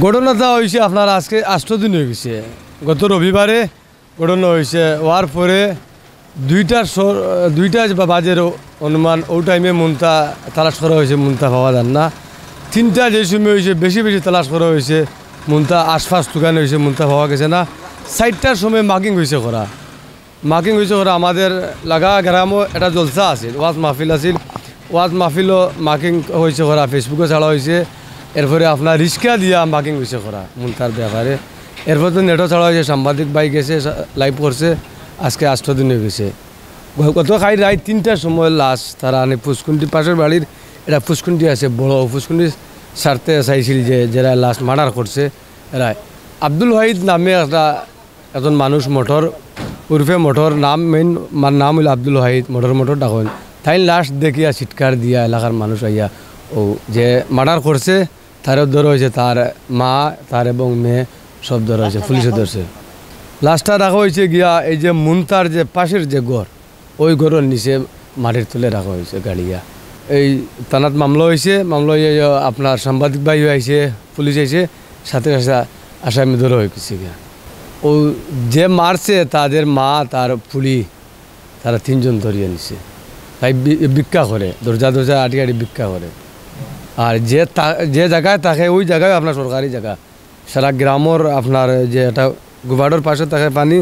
ঘটনাটা হয়েছে আপনার আজকে 8 দিন হয়ে গেছে। গত রবিবারে ঘটনা হয়েছে, হওয়ার পরে দুইটা বাজের অনুমান ও টাইমে মুন্তা তালাশ করা হয়েছে, মুন্তা পাওয়া যান না। 3টা যে সময় হয়েছে বেশি তালাশ করা হয়েছে, মুন্তা আশপাশ দোকানে হয়েছে, মুন্তা পাওয়া গেছে না। 4টার সময় মার্কিং হয়েছে করা আমাদের লাগা গ্রামও একটা জলসা আছিল, ওয়াজ মাহফিল আছিল। ওয়াজ মাহফিলও মার্কিং হয়েছে করা, ফেসবুকে ছাড়া হয়েছে। এরপরে আপনার রিক্সা দিয়া মার্কিং হয়েছে করা মুন্তার ব্যাপারে। এরপর তো নেটও ছাড়া হয়েছে, সাংবাদিক ভাই গেছে, লাইভ করছে। আজকে 8 দিন হয়ে গেছে। গত রাত 3টার সময় লাশ তারা আনে ফুসকুন্ডি পাশের বাড়ির, এটা ফুসকুন্ডি আছে বড়, ফুসকুন্ডি ছাড়তে চাইছিল যে যারা লাশ মার্ডার করছে এরা। আব্দুল ওয়াহিদ নামে একজন মানুষ, মোটর উর্ফে মোটর নাম, মেইন নাম হইল আব্দুল ওয়াহিদ, মোটর ডাকেন। তাই লাশ দেখিয়া চিৎকার দিয়া এলাকার মানুষ আইয়া ও যে মার্ডার করছে তারও ধরা হয়েছে, তার মা, তার এবং মেয়ে সব ধরা হয়েছে, পুলিশে ধরছে। লাশটা রাখা হয়েছে গিয়া এই যে মুন্তার যে পাশের যে ঘর, ওই ঘরের নিচে মাটির তুলে রাখা হয়েছে গাড়িয়া। এই থানাত মামলা হয়েছে, মামলা হয়ে আপনার সাংবাদিক ভাই আইছে, পুলিশ আইছে, সাথে সাথে আসামি ধরা হয়ে গেছে গিয়া। ও যে মারছে তাদের মা, তার পুলি, তারা 3জন ধরিয়ে নিছে। তাই ভিক্ষা করে, দরজা আটি ভিক্ষা করে। আর যে জায়গায় থাকে ওই জায়গায় আপনার সরকারি জায়গা, সারা গ্রামের আপনার যে এটা গুবাডোর পাশে থাকে পানি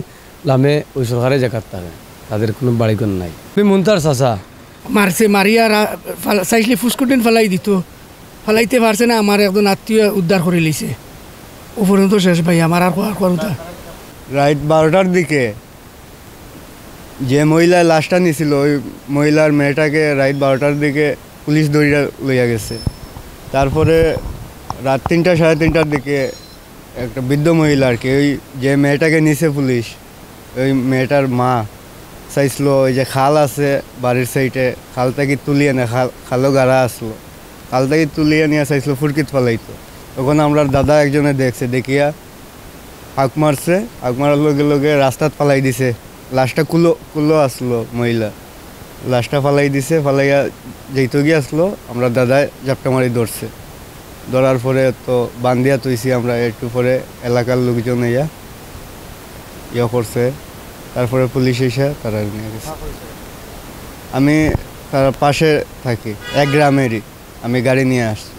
লামে, ওই সরকারি জায়গার থাকে, তাদের কোনো বাড়িঘর নাই। মুন্তার চাচা মারছে, মারিয়া চাইলে ফুসকুটিন ফেলাই দিত, ফেলাইতে পারছে না। আমার একজন আত্মীয় উদ্ধার করে লিছে, উপরন্ত শেষ ভাই আমার আর কথা। রাত 12টার দিকে যে মহিলা লাশটা নিছিল, ওই মহিলার মেয়েটাকে রাত 12টার দিকে পুলিশ দৌড়িয়া লইয়া গেছে। তারপরে রাত 3টা সাড়ে 3টার দিকে একটা বৃদ্ধ মহিলা আর কি, ওই যে মেয়েটাকে নিছে পুলিশ, ওই মেয়েটার মা চাইছিল ওই যে খাল আছে বাড়ির সাইডে, খাল থেকে তুলিয়ে না, খালও গাড়া আসলো, খাল থেকে তুলিয়ে নিয়ে চাইছিল ফুরকিত ফেলাইতো। তখন আমরা দাদা একজনে দেখছে, দেখিয়া হাঁক মারছে, হাঁক মারার লগে রাস্তাত ফালাই দিছে। লাশটা কুলো আসলো মহিলা, লাশটা ফালাই দিছে, ফালাইয়া যেইতো গিয়ে আসলো, আমরা দাদায় জাপটা মারি ধরছে। ধরার পরে তো বান্ধিয়া তুইছি আমরা, একটু পরে এলাকার লোকজন ইয়া করছে। তারপরে পুলিশ এসে তারা নিয়ে গেছে। আমি তার পাশে থাকি, এক গ্রামেরই, আমি গাড়ি নিয়ে আসছি।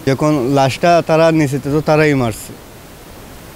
যখন লাশটা তারা নিচে তো তারাই মারছে।